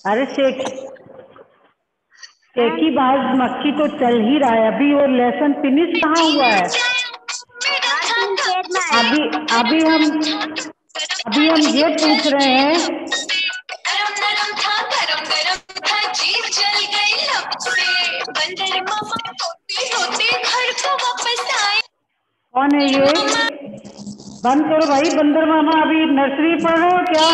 अरे एक ही बार मक्खी तो चल ही रहा है अभी, वो लेसन फिनिश कहाँ हुआ है? अभी हम ये पूछ रहे हैं। कौन है ये? बंद करो भाई, बंदर मामा अभी नर्सरी पढ़ रहे हो क्या?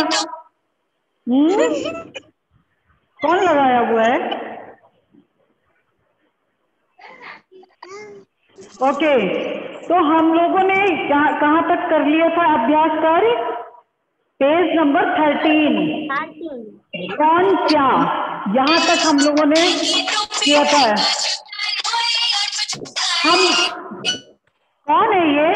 कौन लगाया हुआ है? ओके, तो हम लोगों ने कहाँ तक कर लिया था अभ्यास कार्य? Page number 13। कौन क्या, यहाँ तक हम लोगों ने किया था। हम कौन है ये?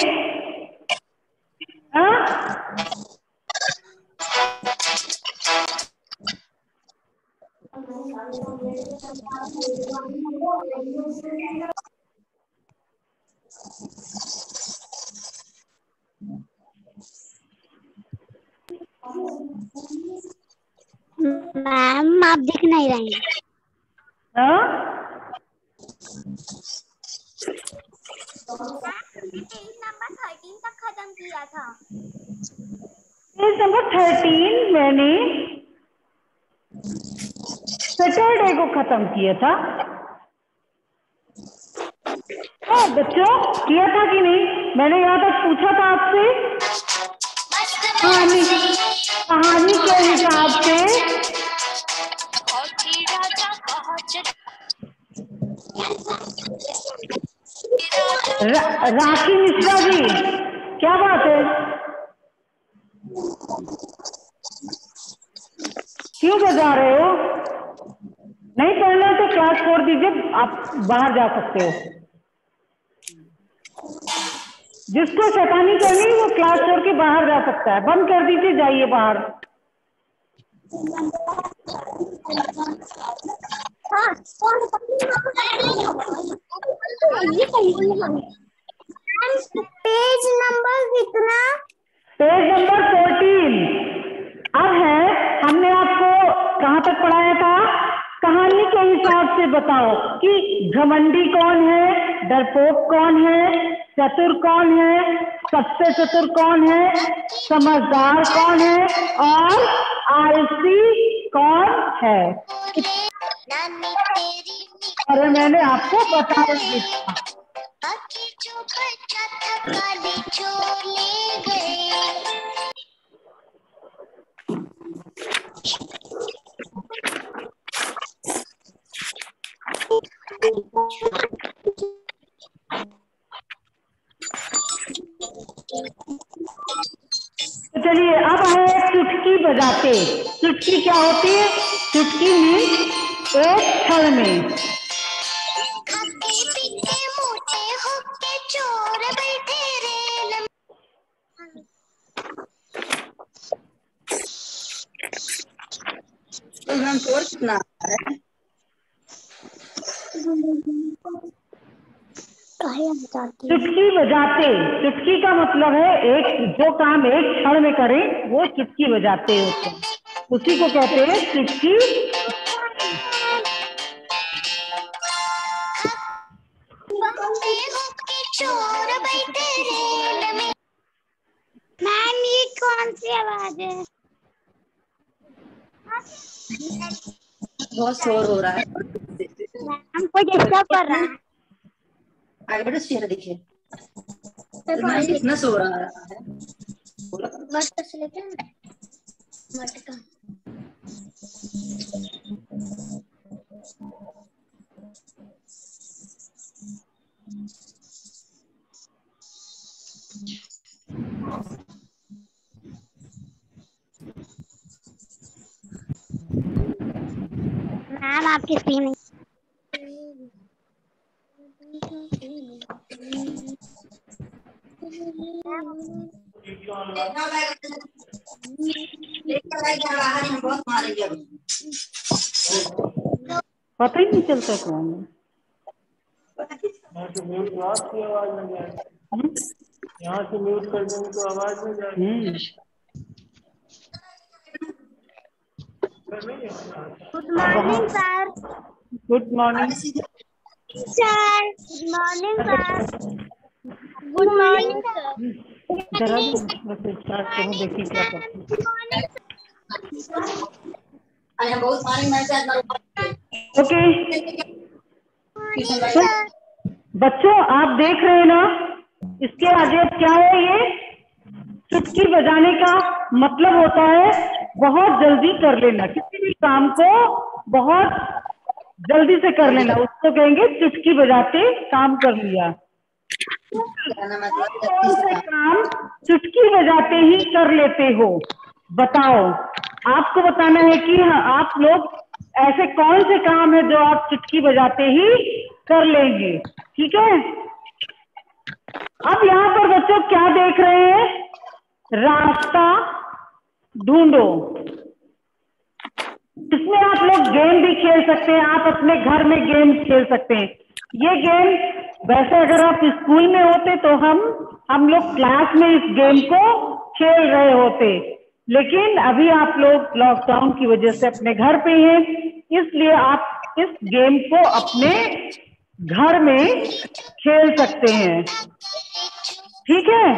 मैम आप दिख नहीं रही। पेज नंबर 13 तक खत्म किया था। पेज नंबर 13 मैंने सैटरडे को खत्म किया था। बच्चों किया था कि नहीं? मैंने यहाँ तक पूछा था आपसे कहानी के हिसाब से। राखी मिश्रा जी, क्या बात है? क्यों बजा रहे हो? नहीं पढ़ना तो क्लास छोड़ दीजिए, आप बाहर जा सकते हो। जिसको शैतानी करनी वो क्लास छोड़ के बाहर जा सकता है। बंद कर दीजिए, जाइए बाहर। पेज नंबर कितना? Page number 14। अब है, हमने आपको कहाँ तक पढ़ाया था? कहानी के हिसाब से बताओ कि घमंडी कौन है, डरपोक कौन है, चतुर कौन है, सबसे चतुर कौन है, समझदार कौन है और आलसी कौन है। अरे मैंने आपको बता दिया। तो चलिए अब है चुटकी बजाते। चुटकी क्या होती है? चुटकी मीन्स एक क्षण में। कितना है? चुटकी बजाते, चुटकी का मतलब है एक जो काम एक क्षण में करें वो चुटकी बजाते होते हैं, उसी को कहते हैं चुटकी। मैम ये कौन सी आवाज है? बहुत शोर हो रहा है। हमको डिस्टर्ब कर रहा है। आगे बेटा चेहरा देखिए कितना सो रहा है। मटका मैम आपकी स्क्रीन पता ही नहीं चलता कौन है। यहाँ से म्यूट की आवाज नहीं जाए, यहाँ से म्यूट कर देंगे तो आवाज नहीं जाएगी। Good morning sir. Good morning sir good morning sir. Good morning sir. जरा भी बस स्टार्ट करूँ, देखिए क्या करती अरे बहुत सारी मैसेज ओके। ट्यूशन तो वाले बच्चों आप देख रहे हैं ना, इसके आगे अब क्या है, ये चुटकी बजाने का मतलब होता है बहुत जल्दी कर लेना, किसी भी काम को बहुत जल्दी से कर लेना, उसको कहेंगे चुटकी बजाते काम कर लिया। कहना मतलब कौन जल्दी से से काम। काम चुटकी बजाते ही कर लेते हो, बताओ। आपको बताना है कि हाँ, आप लोग ऐसे कौन से काम है जो आप चुटकी बजाते ही कर लेंगे, ठीक है। अब यहाँ पर बच्चों क्या देख रहे हैं, रास्ता ढूंढो। इसमें आप लोग गेम भी खेल सकते हैं, आप अपने घर में गेम खेल सकते हैं। ये गेम वैसे अगर आप स्कूल में होते तो हम लोग क्लास में इस गेम को खेल रहे होते, लेकिन अभी आप लोग लॉकडाउन की वजह से अपने घर पे हैं, इसलिए आप इस गेम को अपने घर में खेल सकते हैं, ठीक है।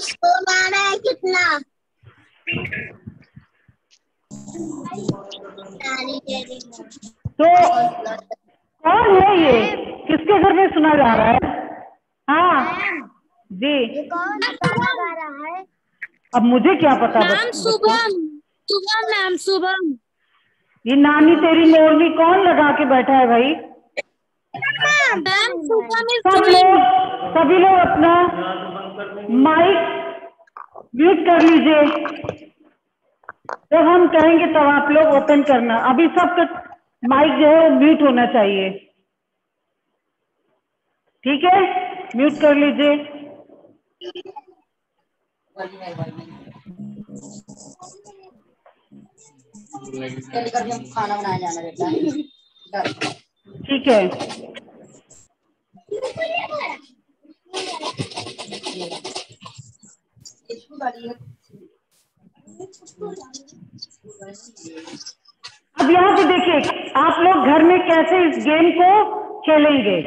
सोना है कितना? तो कौन है ये, किसके घर में सुना जा रहा है? हाँ जी, ये कौन गाना गा रहा है? अब मुझे क्या पता मैम बच्चों। शुभम। शुभम मैम शुभम। ये नानी तेरी मोरनी कौन लगा के बैठा है भाई? मैम शुभम इज सब डूइंग। लोग, सभी लोग अपना माइक म्यूट कर लीजिए, जब हम कहेंगे तब आप लोग ओपन करना। अभी सबका माइक जो है वो म्यूट होना चाहिए, ठीक है, म्यूट कर लीजिए। जल्दी करके हम खाना बनाया जाना बेटा। ठीक है, अब यहाँ पे देखिए आप लोग घर में कैसे इस गेम को खेलेंगे।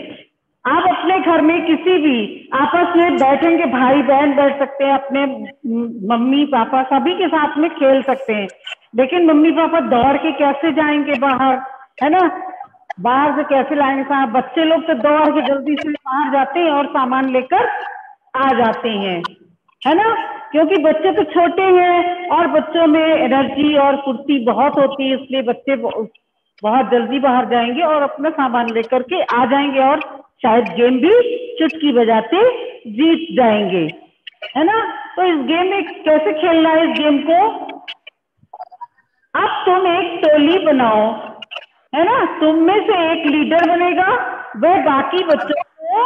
आप अपने घर में किसी भी आपस में बैठेंगे, भाई बहन बैठ सकते हैं, अपने मम्मी पापा सभी के साथ में खेल सकते हैं, लेकिन मम्मी पापा दौड़ के कैसे जाएंगे बाहर, है ना, बाहर से कैसे लाएंगे साहब। बच्चे लोग तो दौड़ के जल्दी से बाहर जाते हैं और सामान लेकर आ जाते हैं, है ना, क्योंकि बच्चे तो छोटे हैं और बच्चों में एनर्जी और फुर्ती बहुत होती है, इसलिए बच्चे बहुत जल्दी बाहर जाएंगे और अपना सामान लेकर के आ जाएंगे और शायद गेम भी चुटकी बजाते जीत जाएंगे, है ना। तो इस गेम में कैसे खेलना है इस गेम को, अब तुम एक टोली बनाओ, है ना, तुम में से एक लीडर बनेगा, वह बाकी बच्चों को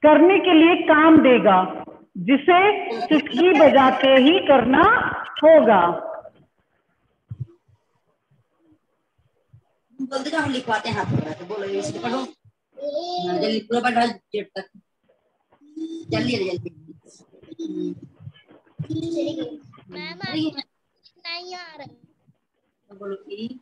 करने के लिए काम देगा, जिसे चुटकी बजाते ही करना होगा। जल्दी हम लिखवाते हैं, हाथ पकड़ा के बोलो इसको पढ़ो जल्दी पूरा पढ़ा जेड तक, जल्दी जल्दी। मैम नहीं आ रही। बोलो कि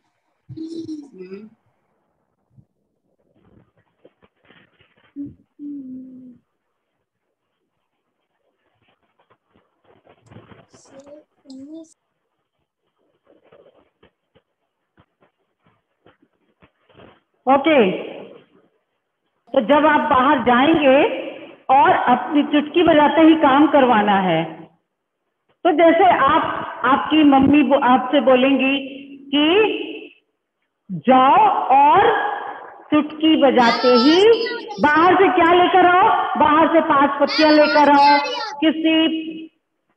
ओके, तो जब आप बाहर जाएंगे और अपनी चुटकी बजाते ही काम करवाना है, तो जैसे आपकी मम्मी आपसे बोलेंगी कि जाओ और चुटकी बजाते ही बाहर से क्या लेकर आओ, बाहर से 5 पत्तियां लेकर आओ। किसी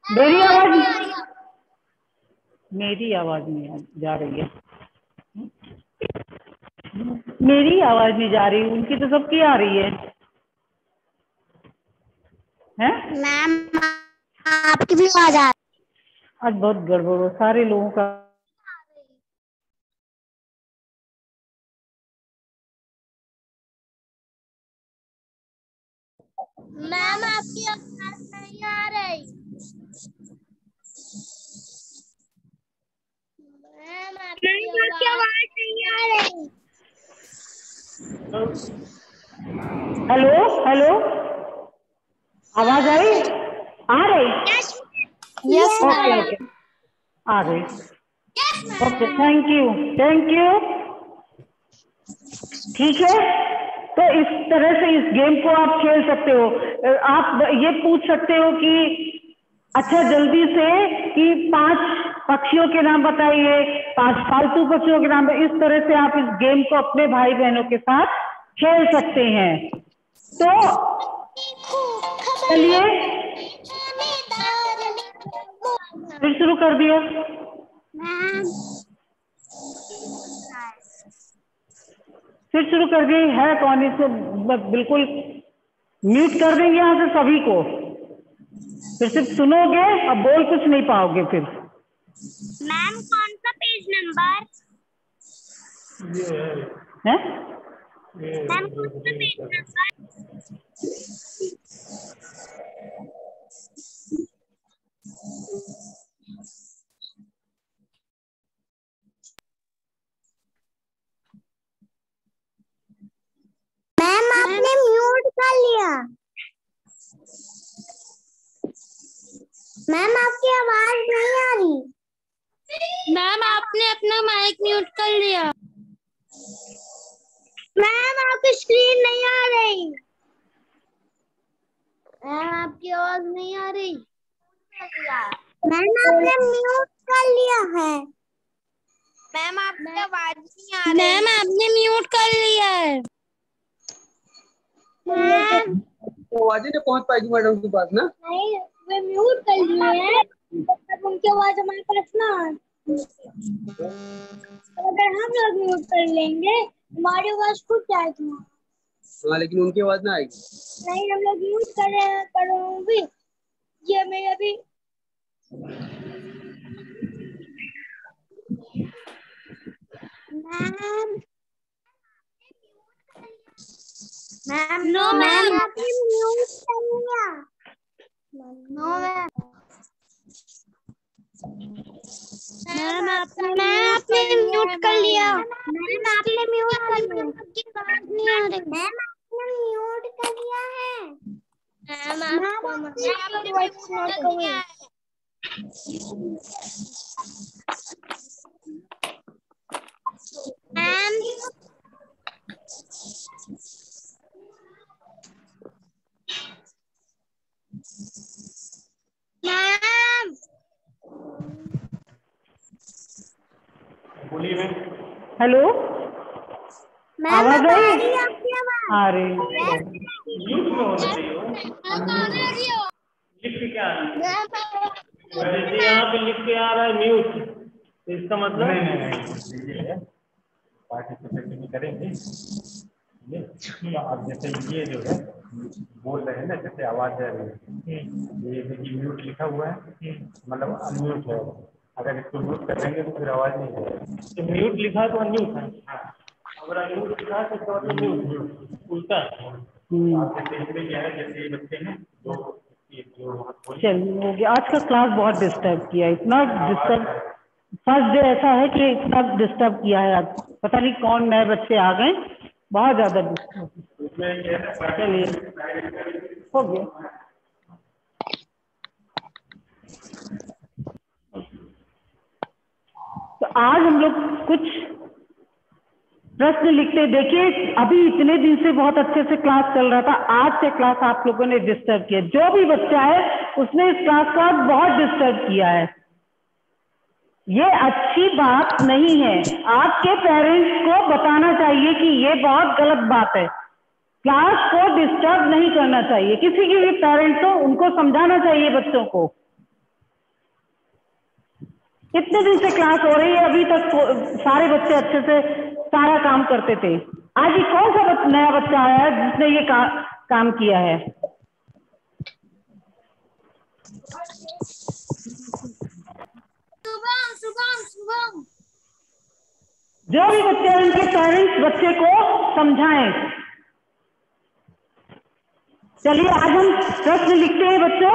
मेरी आवाज नहीं जा रही है, मेरी आवाज नहीं जा रही, उनकी तो सबकी आ रही है, हैं? मैम आपकी भी आवाज आ रही। आज बहुत गड़बड़ हो, सारे लोगों का। मैम आपकी आवाज नहीं आ रही। हेलो हेलो, आवाज आई? आ रही? यस ओके ओके, आ गई। Okay, thank you thank you. ठीक है, तो इस तरह से इस गेम को आप खेल सकते हो। आप ये पूछ सकते हो कि अच्छा जल्दी से कि 5 पक्षियों के नाम बताइए, 5 फालतू पक्षियों के नाम। इस तरह से आप इस गेम को अपने भाई बहनों के साथ खेल सकते हैं। तो चलिए फिर शुरू कर दियो। फिर शुरू कर दिए है कौन? इसको बिल्कुल म्यूट कर देंगे यहाँ से सभी को, फिर सिर्फ सुनोगे और बोल कुछ नहीं पाओगे फिर। मैम कौन सा पेज नंबर? है मैम कौन सा पेज नंबर? मैम आपने म्यूट कर लिया। मैम आपकी आवाज नहीं आ रही। मैम आपने अपना माइक म्यूट कर लिया। मैम आपकी स्क्रीन नहीं आ रही। मैम आपकी आवाज नहीं आ रही। मैम आपने म्यूट कर लिया है। मैम आपकी आवाज नहीं आ रही। मैम आपने म्यूट कर लिया है। मैम आवाज ही नहीं पहुंच पाएगी मैडम के पास ना। नहीं, वे म्यूट कर लिए हैं, तब उनकी आवाज हमारे पास ना आती। अगर हम लोग म्यूट कर लेंगे हमारी आवाज खुद जाएगी। हाँ, लेकिन उनकी आवाज ना आएगी। नहीं, हम लोग म्यूट करूंगी। ये मैं अभी मैम नो मैम। आपने म्यूट कर लिया। No ma'am. मैम आपने म्यूट कर लिया। मैम आपने म्यूट कर लिया। आपकी आवाज नहीं आ रही। मैम आपने म्यूट कर लिया है। मैम आपने म्यूट कर लिया है। मैम मैम बोलिए मैम। हेलो, मैम आवाज आ आई? रही है आपकी आवाज। आ रही। म्यूट में होना चाहिए हो। लिख के क्या आ रहा है? जैसे यहाँ पे लिख के आ रहा है म्यूट, तो इसका मतलब नहीं पार्टिसिपेट नहीं करेंगे। ये आप जैसे ये जो है बोल रहे हैं ना, जैसे आवाज आ रही है, ये देखिए म्यूट लिखा हुआ है, मतलब अनम्यूट है। अगर इसको म्यूट कर देंगे तो फिर आवाज नहीं आएगी। तो म्यूट लिखा तो अनम्यूट है। अगर अनम्यूट लिखा है तो इसका मतलब म्यूट उल्टा है। आप जैसे इसमें क्या है, जैसे ये बच्चे हैं जो चलिए हो गया। आज का क्लास बहुत डिस्टर्ब किया, इतना डिस्टर्ब। फर्स्ट डे ऐसा है कि इतना डिस्टर्ब किया है आज। पता नहीं कौन नए बच्चे आ गए, बहुत ज्यादा डिस्टर्ब। चलिए हो गया। तो आज हम लोग कुछ प्रश्न लिखते। देखिए अभी इतने दिन से बहुत अच्छे से क्लास चल रहा था, आज से क्लास आप लोगों ने डिस्टर्ब किया। जो भी बच्चा है उसने इस क्लास को आज बहुत डिस्टर्ब किया है। ये अच्छी बात नहीं है। आपके पेरेंट्स को बताना चाहिए कि ये बहुत गलत बात है। क्लास को डिस्टर्ब नहीं करना चाहिए। किसी की भी पेरेंट्स हो उनको समझाना चाहिए बच्चों को। कितने दिन से क्लास हो रही है, अभी तक सारे बच्चे अच्छे से सारा काम करते थे। आज ही कौन सा नया बच्चा आया है जिसने ये काम किया है? शुभम। जो भी बच्चे हैं उनके पेरेंट्स बच्चे को समझाएं। चलिए आज हम प्रश्न लिखते हैं बच्चों।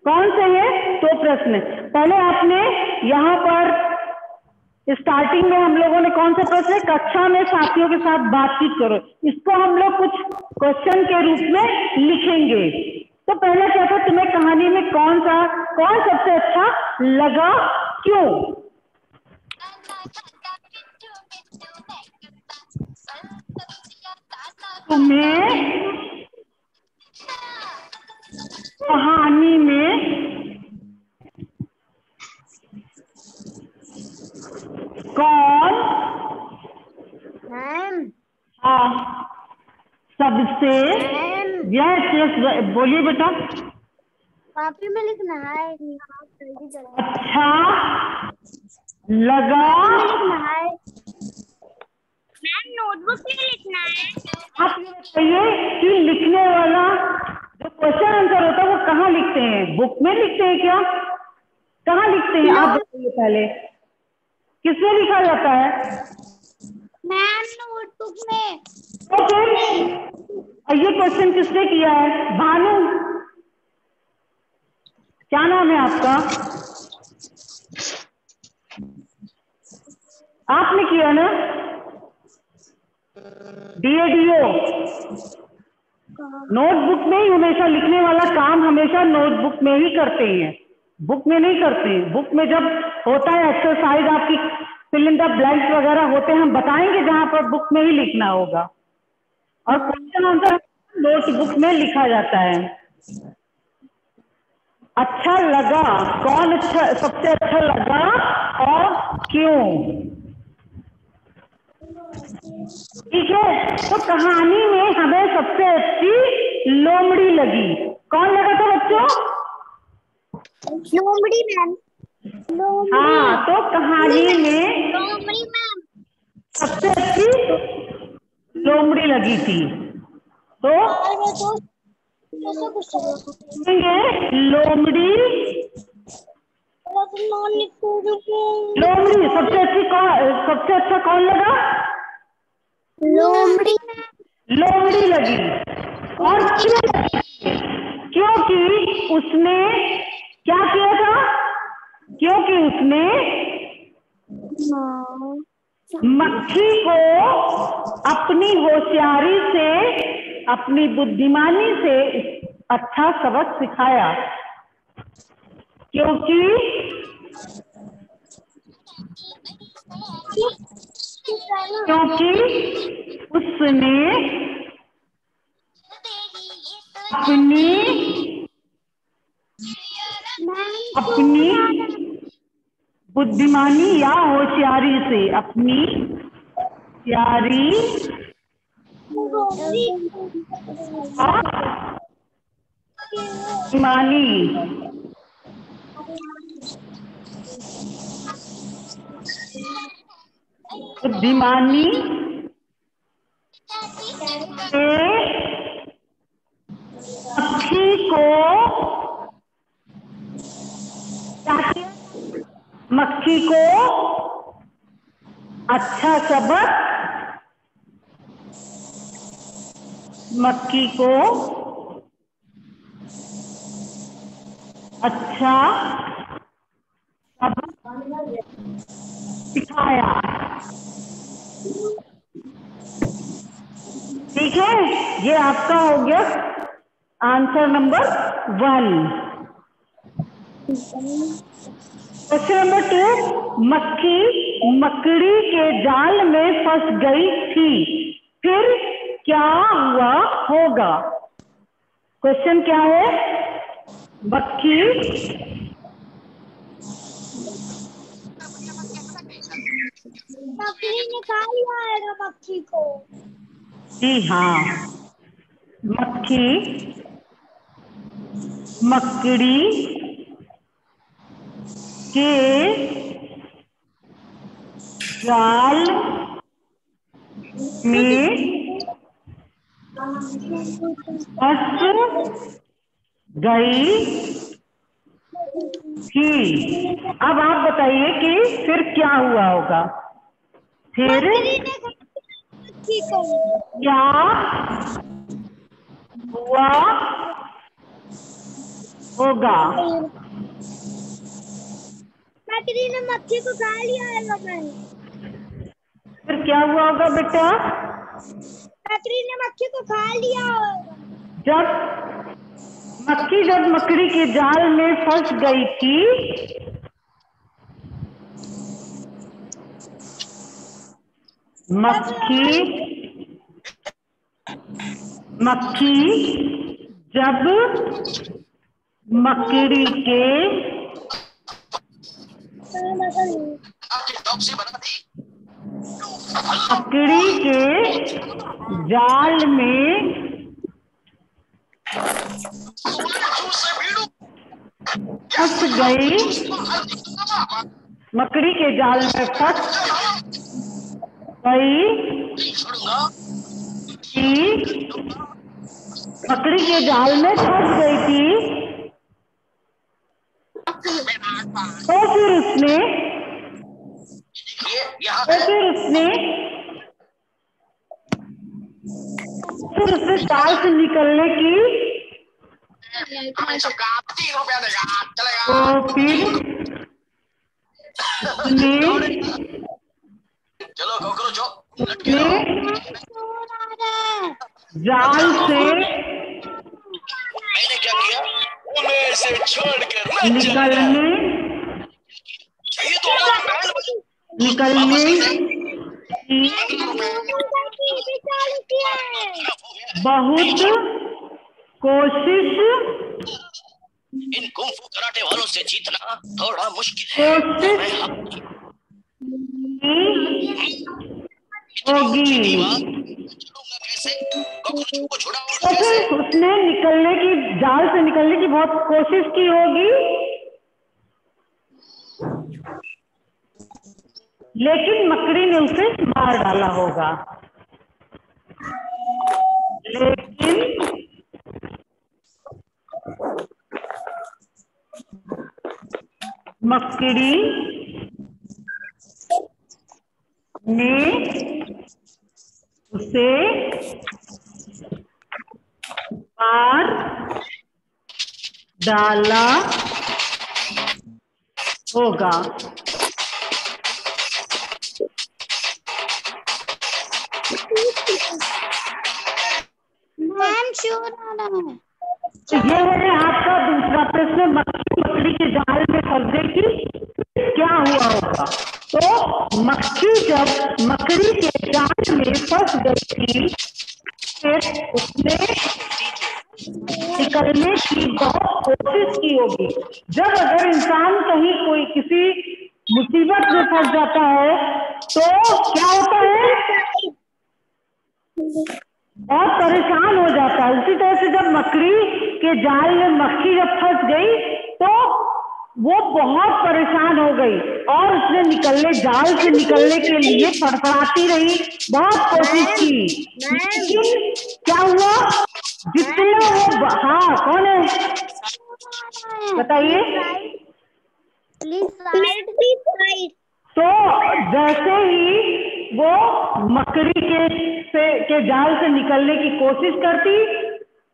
कौन से हैं? तो प्रश्न पहले आपने यहाँ पर स्टार्टिंग में हम लोगों ने कौन सा प्रश्न है, कक्षा में साथियों के साथ बातचीत करो, इसको हम लोग कुछ क्वेश्चन के रूप में लिखेंगे। तो पहला क्या था, तुम्हें कहानी में कौन सबसे अच्छा लगा, क्यों? तुम्हें कहानी में कौन सबसे, यस बोलिए बेटा। कॉपी में लिखना है। अच्छा लगा, लिखना है मैम, नोटबुक में लिखना है। आप ये बताइए कि लिखने वाला जो क्वेश्चन आंसर होता है वो कहाँ लिखते हैं, बुक में लिखते हैं क्या, कहाँ लिखते हैं? आप बताइए पहले, किसमें लिखा जाता है? मैम नोटबुक में। तो फिर ये क्वेश्चन किसने किया है? भानु, क्या नाम है आपका? आपने किया ना? DADO। नोटबुक में ही हमेशा लिखने वाला काम हमेशा नोटबुक में ही करते हैं, बुक में नहीं करते हैं। बुक में जब होता है एक्सरसाइज आपकी फिल इन द ब्लैंक्स वगैरह होते हैं, हम बताएंगे जहां पर बुक में ही लिखना होगा, और क्वेश्चन आंसर नोटबुक में लिखा जाता है। अच्छा लगा, कौन सबसे अच्छा लगा और क्यों? ठीक है, तो कहानी में हमें सबसे अच्छी लोमड़ी लगी। कौन लगा था बच्चों? लोमड़ी मैम। हाँ, तो कहानी में लोमड़ी मैम सबसे अच्छी लोमड़ी लगी थी। तो लोमड़ी सबसे अच्छा कौन लगा? लोमड़ी लोमड़ी लगी। और क्यों? क्योंकि उसने क्या किया था? क्योंकि उसने मक्खी को अपनी होशियारी से, अपनी बुद्धिमानी से अच्छा सबक सिखाया। क्योंकि उसने अपनी बुद्धिमानी या होशियारी से, अपनी होशियारी बुद्धिमानी से मक्खी को मक्खी को अच्छा सबक, मक्खी को अच्छा सबक सिखाया। ठीक है, ये आपका हो गया आंसर नंबर 1। क्वेश्चन नंबर 2, मक्खी मकड़ी के जाल में फंस गई थी, फिर क्या हुआ होगा? क्वेश्चन क्या है? मक्खी निकाल लिया मक्खी को। जी हाँ, मक्खी मकड़ी के जाल में फंस गई थी। अब आप बताइए कि फिर क्या हुआ होगा? फिर क्या हुआ होगा? मकड़ी ने मक्खी को खा लिया है मैम। फिर क्या हुआ होगा बेटा? मकड़ी ने मक्खी को खा लिया होगा। जब मकड़ी के जाल में फंस गई थी, मक्खी जब मकड़ी के जाल में फंस गई, मकड़ी के जाल में फंस गई थी, मकड़ी के जाल में फंस गई थी, तो फिर उसने जाल से निकलने की जाल से मैंने क्या किया? मैं इसे छोड़कर निकलने बहुत कोशिश इन कुंफू कराटे वालों से जीतना थोड़ा मुश्किल है। होगी। तो फिर उसने जाल से निकलने की बहुत कोशिश की होगी, लेकिन मकड़ी ने उसे मार डाला होगा। लेकिन मकड़ी ने उसे मार डाला होगा। तो ये है आपका दूसरा प्रश्न, मकड़ी के जाल में फंस गई थी, क्या हुआ होगा? तो मक्खी जब मकड़ी के जाल में फंस गई थी, फिर उसने निकलने की बहुत कोशिश की होगी। जब अगर इंसान कहीं कोई किसी मुसीबत में फंस जाता है तो क्या होता है? बहुत परेशान हो जाता है। उसी तरह से जब मकड़ी के जाल में मक्खी जब फंस गई तो वो बहुत परेशान हो गई और उसने जाल से निकलने के लिए फड़फड़ाती रही, बहुत कोशिश की, लेकिन क्या हुआ? जितना वो हाँ कौन है बताइए? तो जैसे ही वो मकड़ी के जाल से निकलने की कोशिश करती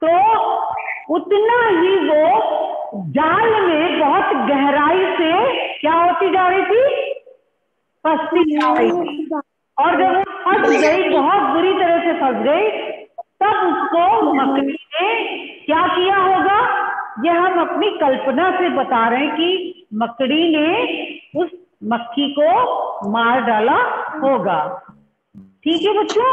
तो उतना ही वो जाल में बहुत गहराई से क्या होती जा रही थी? फंसती जा रही थी। और जब वो फंस गई, बहुत बुरी तरह से फंस गई, तब उसको मकड़ी ने क्या किया होगा? ये हम अपनी कल्पना से बता रहे हैं कि मकड़ी ने उस मक्खी को मार डाला होगा। ठीक है बच्चों?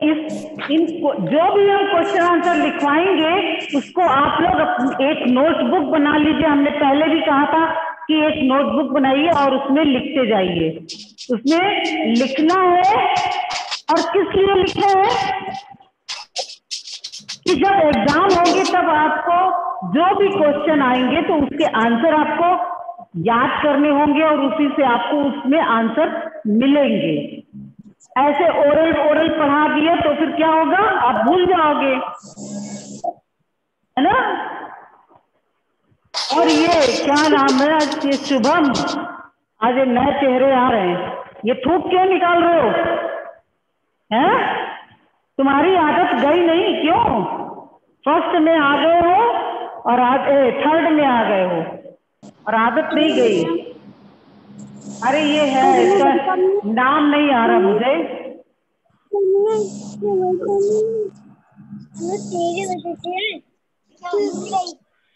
जो भी हम क्वेश्चन आंसर लिखवाएंगे उसको आप लोग एक नोटबुक बना लीजिए। हमने पहले भी कहा था कि एक नोटबुक बनाइए और उसमें लिखते जाइए। उसमें लिखना है और किस लिए लिखना है कि जब एग्जाम होगी तब आपको जो भी क्वेश्चन आएंगे तो उसके आंसर आपको याद करने होंगे और उसी से आपको उसमें आंसर मिलेंगे। ऐसे ओरल पढ़ा दिया तो फिर क्या होगा? आप भूल जाओगे, है ना? और ये क्या नाम है? ये शुभम, आज ये नए चेहरे आ रहे हैं, ये थूक क्यों निकाल रहे हो? हैं? तुम्हारी आदत गई नहीं क्यों? फर्स्ट में आ गए हो और आज थर्ड में आ गए हो, और आदत नहीं गई। अरे ये है, इसका नाम नहीं आ रहा मुझे।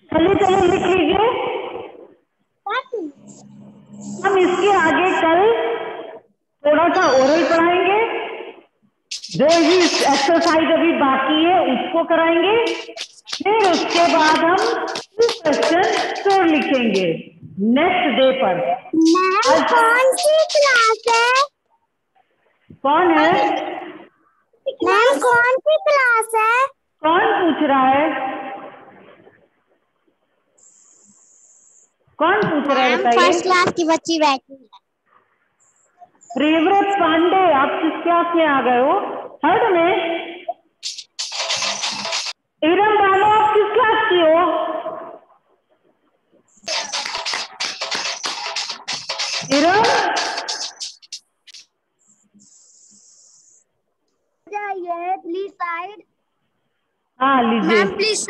चलिए चलिए लिख लीजिए। हम इसके आगे कल थोड़ा सा ओरल पढ़ाएंगे, जो भी एक्सरसाइज अभी बाकी है उसको कराएंगे, फिर उसके बाद हम 2 क्वेश्चन श्योर लिखेंगे नेक्स्ट डे पर। कौन सी क्लास है? कौन है? मैम कौन सी क्लास है? कौन पूछ रहा है? कौन पूछ रहा है बताइए? फर्स्ट क्लास की बच्ची बैठी है। प्रियव्रत पांडे, आप किस क्लास में आ गए हो? थर्ड में। इरम बानो, आप किस क्लास की हो? इरम जाइए प्लीज साइड। हाँ लीजिए। Ma'am please.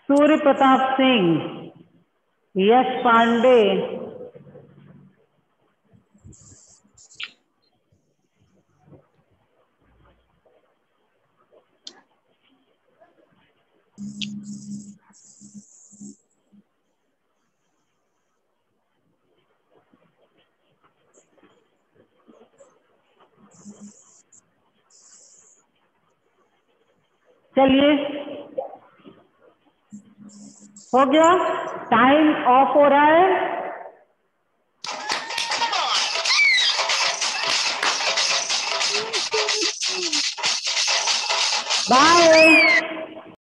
सूर्य प्रताप सिंह, यश पांडे, चलिए हो गया, टाइम ऑफ हो रहा है। बाय।